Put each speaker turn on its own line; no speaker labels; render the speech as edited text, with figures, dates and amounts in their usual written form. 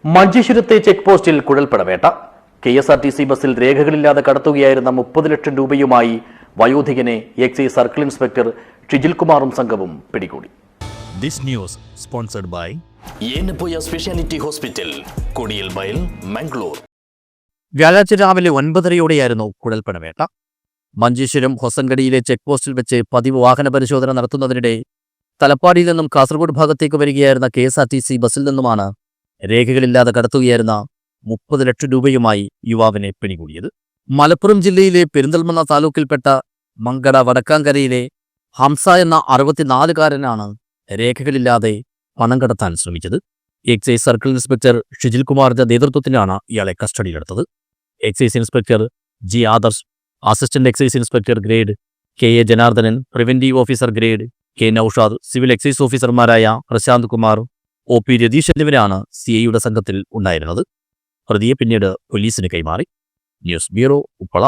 മഞ്ചേശ്വരത്തെ check പോസ്റ്റിൽ കുഴൽപ്പണവേട്ട. KSRTC ബസ്സിൽ രേഖകളില്ലാതെ കടത്തുകയായിരുന്ന 30 ലക്ഷം രൂപയുമായി വയോധികനെ എക്സൈസ് സർക്കിൾ ഇൻസ്പെക്ടർ ഷിജിൽ കുമാറും സംഘവും പിടികൂടി.
This news sponsored by
speciality hospital, കൊടിയൽമയിൽ, മംഗളൂർ.
വ്യാഴാഴ്ച രാവിലെ 9:30 കുഴൽപ്പണവേട്ട. മഞ്ചേശ്വരം ഹൊസങ്കടിയിലെ ചെക്ക് പോസ്റ്റിൽ വെച്ച് പതിവ് വാഹന പരിശോധന നടത്തുന്നതിനിടെ തലപ്പാടിയിൽ നിന്നും കാസർഗോഡ് ഭാഗത്തേക്ക് വരികയായിരുന്ന KSRTC ബസ്സിൽ നിന്നുമാണ് രേഖകളില്ലാതെ കടത്തുകയായിരുന്ന 30 ലക്ഷം രൂപയുമായി യുവാവിനെ പിടികൂടിയത്. മലപ്പുറം ജില്ലയിലെ പെരിന്തൽമണ്ണ താലൂക്കിൽപ്പെട്ട മങ്കട വടക്കാങ്കരയിലെ ഹംസ എന്ന 64-കാരനാണ് രേഖകളില്ലാതെ പണം കടത്താൻ ശ്രമിച്ചത്. എക്സൈസ് സർക്കിൾ ഇൻസ്പെക്ടർ ഷിജിൽ കുമാറിന്റെ നേതൃത്വത്തിലാണ് ഇയാളെ കസ്റ്റഡിയിലെടുത്തത്. Excise inspector G. Adarsh, assistant excise inspector grade KA Janardhanan, preventive officer grade K. Naushad, civil excise ഓഫീസർമാരായ പ്രശാന്ത് കുമാർ, OP രതീഷ് എന്നിവരാണ് CIയുടെ സംഘത്തിൽ ഉണ്ടായിരുന്നത്. പ്രതിയെ പിന്നീട് പോലീസിന് കൈമാറി. News bureau, Uppala.